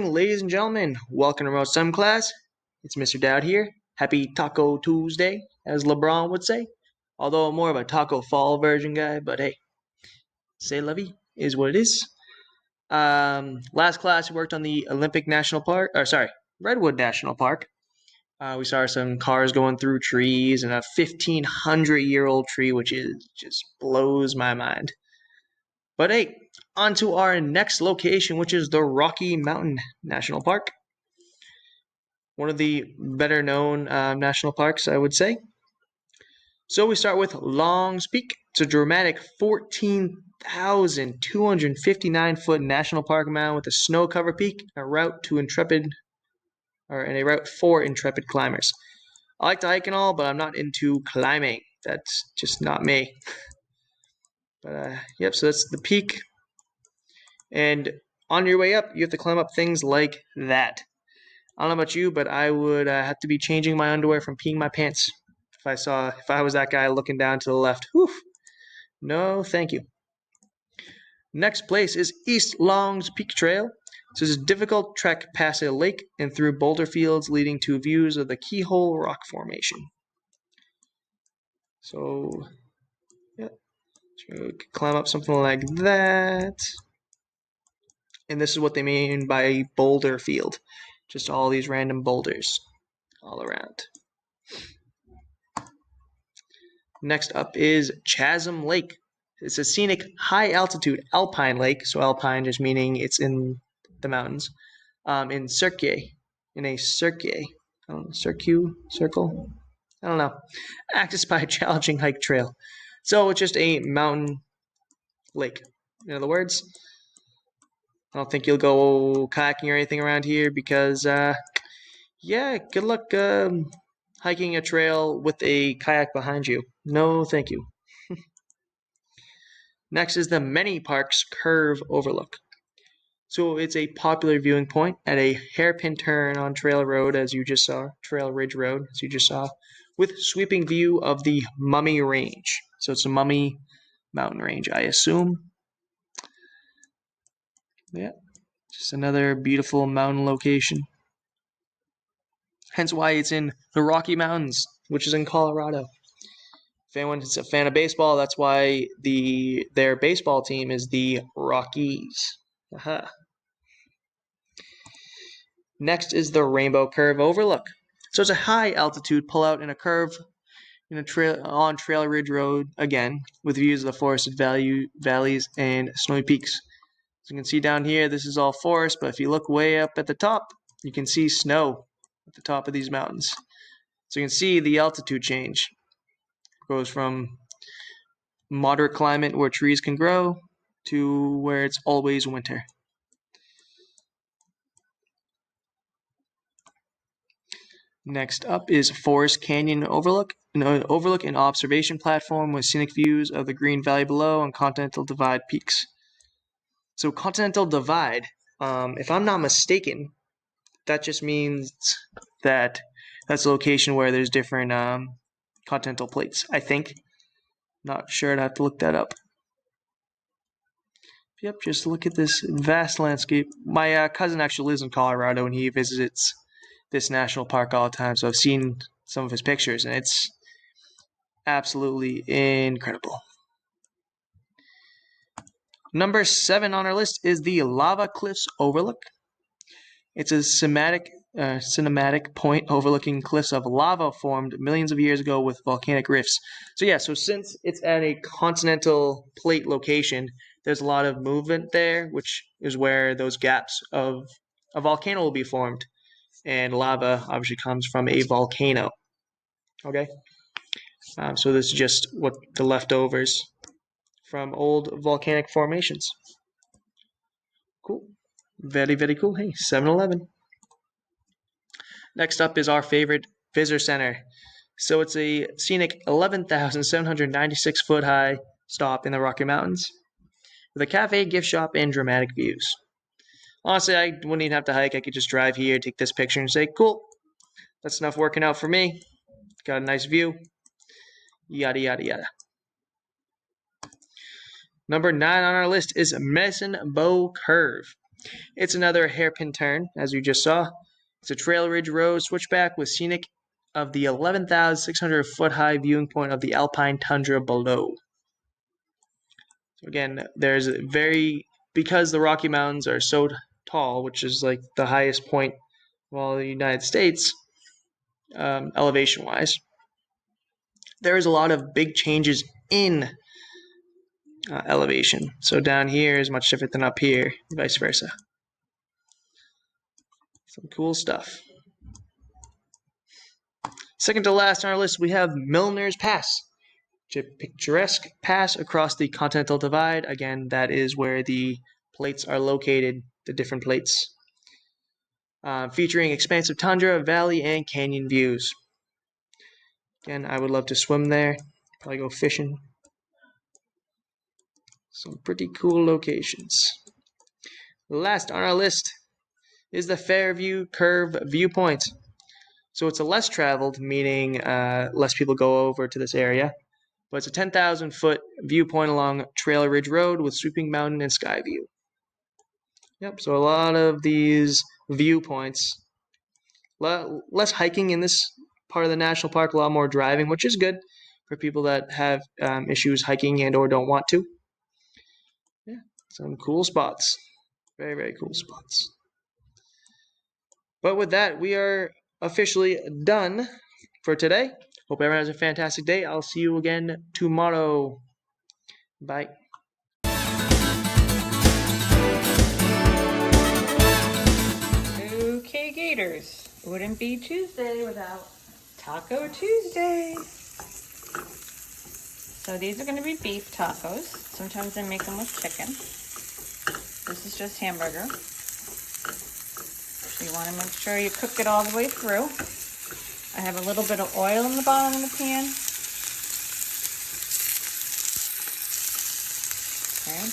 morning, ladies and gentlemen. Welcome to Remote Stem Class. It's Mr. Dowd here. Happy Taco Tuesday, as LeBron would say. Although I'm more of a Taco Fall version guy, but hey, c'est la vie is what it is. Last class we worked on the Redwood National Park. We saw some cars going through trees and a 1,500-year-old tree, which just blows my mind. But hey, on to our next location, which is the Rocky Mountain National Park. One of the better known national parks, I would say. So we start with Long's Peak. It's a dramatic 14,259-foot national park mound with a snow-covered peak, a route for intrepid climbers. I like to hike and all, but I'm not into climbing. That's just not me. But yep, so that's the peak. And on your way up, you have to climb up things like that. I don't know about you, but I would have to be changing my underwear from peeing my pants if I was that guy looking down to the left. Whew. No, thank you. Next place is East Long's Peak Trail. This is a difficult trek past a lake and through boulder fields leading to views of the Keyhole Rock Formation. So, yeah, so you can climb up something like that. And this is what they mean by a boulder field. Just all these random boulders all around. Next up is Chasm Lake. It's a scenic, high-altitude alpine lake. So alpine just meaning it's in the mountains. In a circle. I don't know. Accessed by a challenging hike trail. So it's just a mountain lake. In other words, I don't think you'll go kayaking or anything around here because, yeah, good luck hiking a trail with a kayak behind you. No, thank you. Next is the Many Parks Curve Overlook. So it's a popular viewing point at a hairpin turn on Trail Ridge Road, as you just saw, with sweeping view of the Mummy Range. So it's a Mummy mountain range, I assume. Yeah, just another beautiful mountain location. Hence why it's in the Rocky Mountains, which is in Colorado. If anyone's a fan of baseball, that's why their baseball team is the Rockies. Aha. Next is the Rainbow Curve Overlook. So it's a high-altitude pullout in a curve on Trail Ridge Road, again, with views of the forested valleys and snowy peaks. So you can see down here, this is all forest, but if you look way up at the top, you can see snow at the top of these mountains. So you can see the altitude change. It goes from moderate climate where trees can grow to where it's always winter. Next up is Forest Canyon Overlook, an overlook and observation platform with scenic views of the Green Valley below and Continental Divide peaks. So Continental Divide, if I'm not mistaken, that just means that that's a location where there's different continental plates, I think. Not sure, I'd have to look that up. Yep, just look at this vast landscape. My cousin actually lives in Colorado and he visits this national park all the time, so I've seen some of his pictures and it's absolutely incredible. Number 7 on our list is the Lava Cliffs Overlook. It's a cinematic point overlooking cliffs of lava formed millions of years ago with volcanic rifts. So yeah, so since it's at a continental plate location, there's a lot of movement there, which is where those gaps of a volcano will be formed. And lava obviously comes from a volcano. Okay? So this is just what the leftovers from old volcanic formations. Cool. Very, very cool. Hey, 7-Eleven. Next up is our favorite visitor center. So it's a scenic 11,796-foot high stop in the Rocky Mountains with a cafe, gift shop, and dramatic views. Honestly, I wouldn't even have to hike. I could just drive here, take this picture, and say, cool, that's enough working out for me. Got a nice view. Yada, yada, yada. Number 9 on our list is Medicine Bow Curve. It's another hairpin turn, as you just saw. It's a Trail Ridge Road switchback with scenic of the 11,600 foot high viewing point of the alpine tundra below. So again, because the Rocky Mountains are so tall, which is like the highest point of all the United States, elevation-wise, there is a lot of big changes in elevation. So down here is much different than up here, vice versa. Some cool stuff. Second to last on our list, we have Milner's Pass. It's a picturesque pass across the Continental Divide. Again, that is where the plates are located, the different plates. Featuring expansive tundra, valley, and canyon views. Again, I would love to swim there, probably go fishing. Some pretty cool locations. Last on our list is the Fairview Curve Viewpoint. So it's a less traveled, meaning less people go over to this area. But it's a 10,000 foot viewpoint along Trail Ridge Road with sweeping mountain and sky view. Yep, so a lot of these viewpoints. Less hiking in this part of the national park, a lot more driving, which is good for people that have issues hiking and or don't want to. Yeah, some cool spots. Very, very cool spots. But with that, we are officially done for today. Hope everyone has a fantastic day. I'll see you again tomorrow. Bye. Okay, Gators. Wouldn't be Tuesday without Taco Tuesday. So these are going to be beef tacos. Sometimes I make them with chicken. This is just hamburger. So you want to make sure you cook it all the way through. I have a little bit of oil in the bottom of the pan. Okay.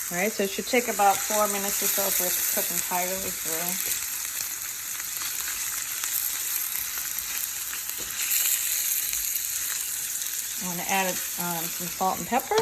All right, so it should take about 4 minutes or so for it to cook entirely through. I want to add some salt and pepper.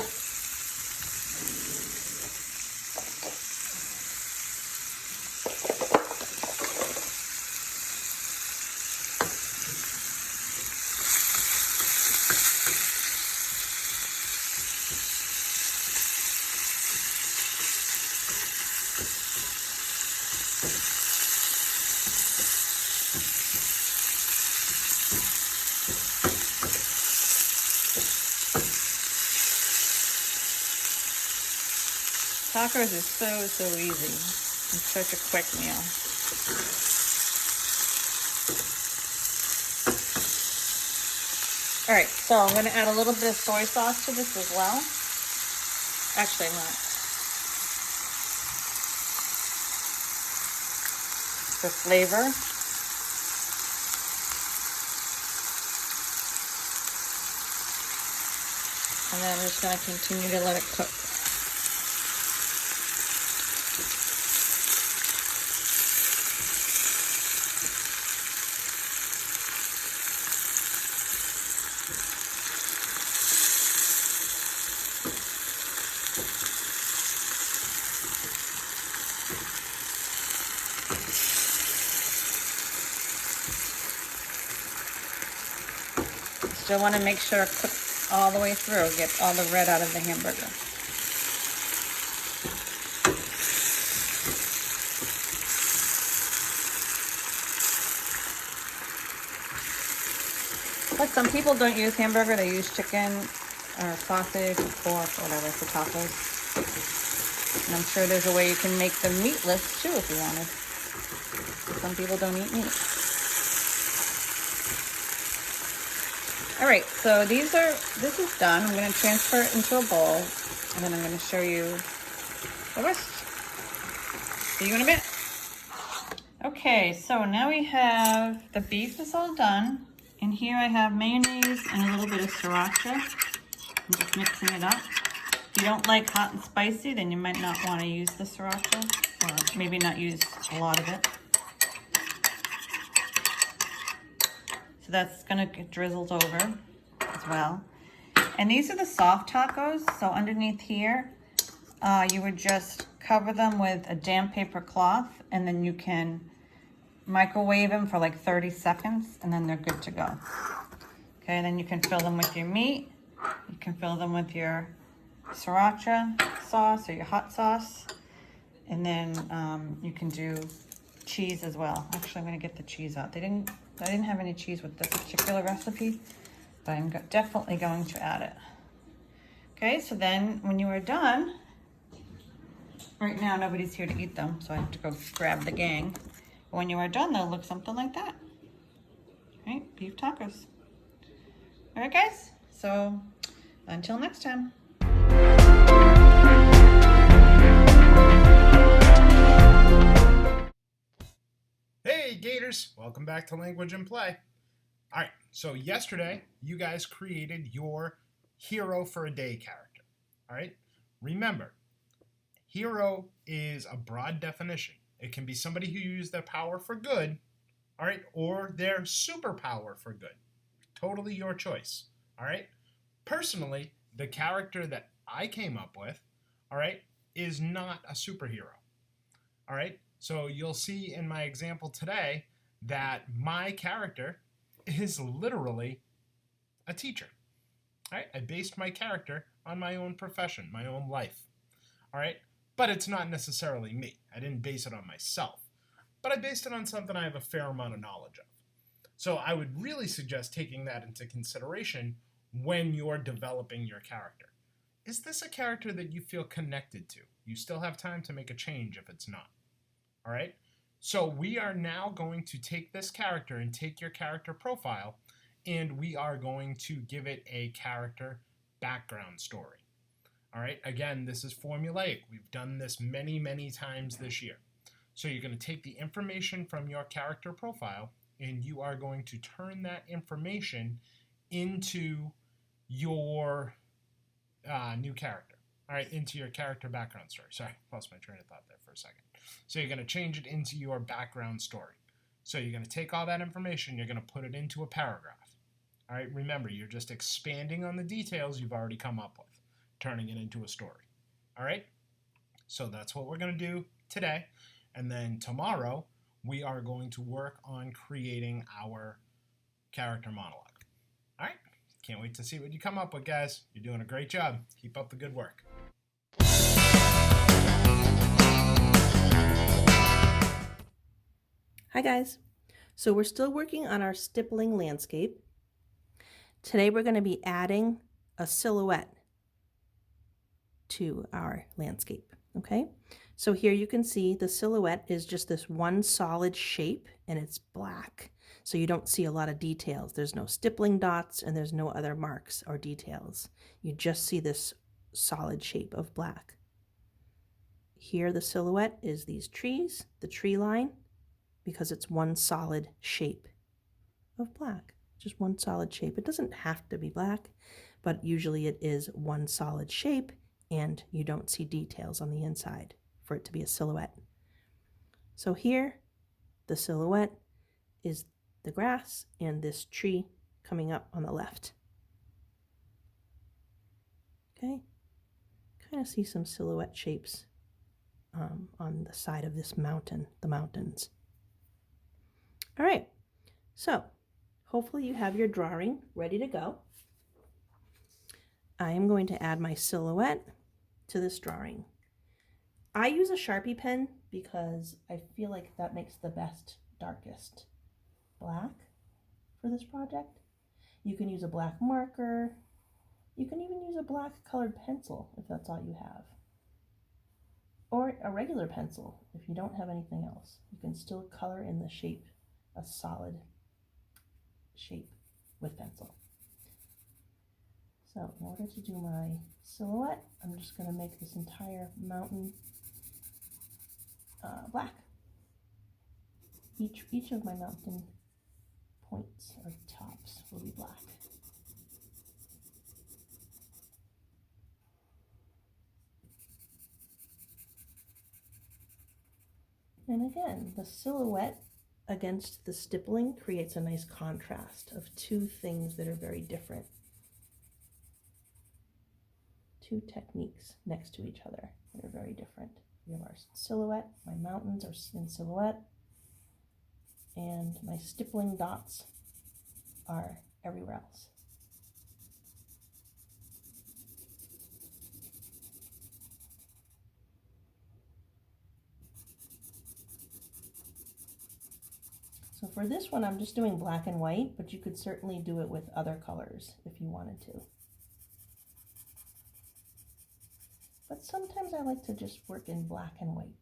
Tacos is so easy. It's such a quick meal. All right, so I'm going to add a little bit of soy sauce to this as well. Actually, not. For flavor. And then I'm just going to continue to let it cook. Still want to make sure it cooks all the way through, get all the red out of the hamburger. But some people don't use hamburger, they use chicken or sausage or pork or whatever for tacos. And I'm sure there's a way you can make them meatless too if you wanted. Some people don't eat meat. All right, so this is done. I'm going to transfer it into a bowl, and then I'm going to show you the rest. See you in a bit. Okay, so now we have the beef is all done, and here I have mayonnaise and a little bit of sriracha. I'm just mixing it up. If you don't like hot and spicy, then you might not want to use the sriracha. or maybe not use a lot of it. So that's gonna get drizzled over as well. And these are the soft tacos. So underneath here, you would just cover them with a damp paper cloth, and then you can microwave them for like 30 seconds, and then they're good to go. Okay, and then you can fill them with your meat. You can fill them with your sriracha sauce or your hot sauce. And then you can do cheese as well. Actually, I'm gonna get the cheese out. I didn't have any cheese with this particular recipe, but I'm definitely going to add it. Okay, so then when you are done, right now nobody's here to eat them, so I have to go grab the gang. When you are done, they'll look something like that. All right, beef tacos. All right, guys, so until next time. Hey Gators, welcome back to Language and Play. All right, so yesterday you guys created your hero for a day character. All right, remember, hero is a broad definition. It can be somebody who used their power for good, all right, or their superpower for good. Totally your choice, all right? Personally, the character that I came up with, all right, is not a superhero, all right? So you'll see in my example today that my character is literally a teacher, all right? I based my character on my own profession, my own life, all right? But it's not necessarily me. I didn't base it on myself, but I based it on something I have a fair amount of knowledge of. So I would really suggest taking that into consideration when you're developing your character. Is this a character that you feel connected to? You still have time to make a change if it's not. All right? So we are now going to take this character and take your character profile, and we are going to give it a character background story. All right? Again, this is formulaic. We've done this many, many times this year. So you're going to take the information from your character profile, and you are going to turn that information into your new character. All right, into your character background story. Sorry, lost my train of thought there for a second. So you're going to change it into your background story. So you're going to take all that information, you're going to put it into a paragraph. All right, remember, you're just expanding on the details you've already come up with, turning it into a story. All right, so that's what we're going to do today. And then tomorrow, we are going to work on creating our character monologue. All right, can't wait to see what you come up with, guys. You're doing a great job. Keep up the good work. Hi guys. So we're still working on our stippling landscape. Today we're going to be adding a silhouette to our landscape. Okay, so here you can see the silhouette is just this one solid shape and it's black. So you don't see a lot of details. There's no stippling dots and there's no other marks or details. You just see this solid shape of black. Here the silhouette is these trees, the tree line, because it's one solid shape of black. Just one solid shape. It doesn't have to be black, but usually it is one solid shape and you don't see details on the inside for it to be a silhouette. So here, the silhouette is the grass and this tree coming up on the left. Okay, kind of see some silhouette shapes on the side of this mountain, the mountains. All right, so hopefully you have your drawing ready to go. I am going to add my silhouette to this drawing. I use a Sharpie pen because I feel like that makes the best, darkest black for this project. You can use a black marker. You can even use a black colored pencil if that's all you have. Or a regular pencil if you don't have anything else. You can still color in the shape, a solid shape with pencil. So in order to do my silhouette, I'm just going to make this entire mountain black. Each of my mountain points or tops will be black. And again, the silhouette against the stippling creates a nice contrast of two things that are very different. Two techniques next to each other that are very different. We have our silhouette, my mountains are in silhouette, and my stippling dots are everywhere else. So for this one, I'm just doing black and white, but you could certainly do it with other colors if you wanted to. But sometimes I like to just work in black and white.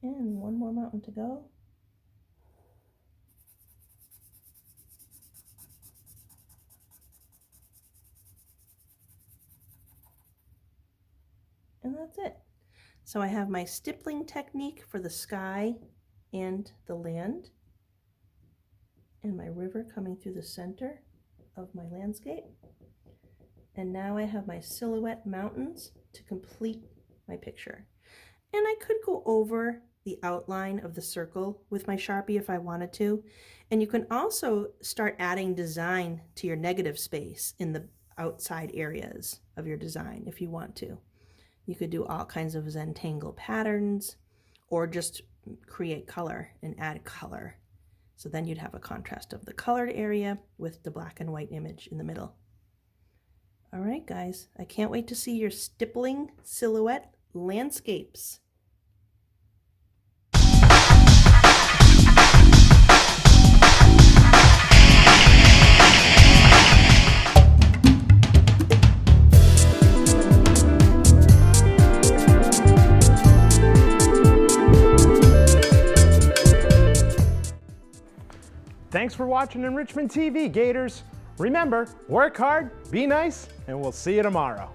And one more mountain to go. And that's it. So I have my stippling technique for the sky and the land, and my river coming through the center of my landscape. And now I have my silhouette mountains to complete my picture. And I could go over the outline of the circle with my Sharpie if I wanted to. And you can also start adding design to your negative space in the outside areas of your design if you want to. You could do all kinds of Zentangle patterns or just create color and add color. So then you'd have a contrast of the colored area with the black and white image in the middle. All right, guys, I can't wait to see your stippling silhouette landscapes. Thanks for watching Enrichment TV, Gators. Remember, work hard, be nice, and we'll see you tomorrow.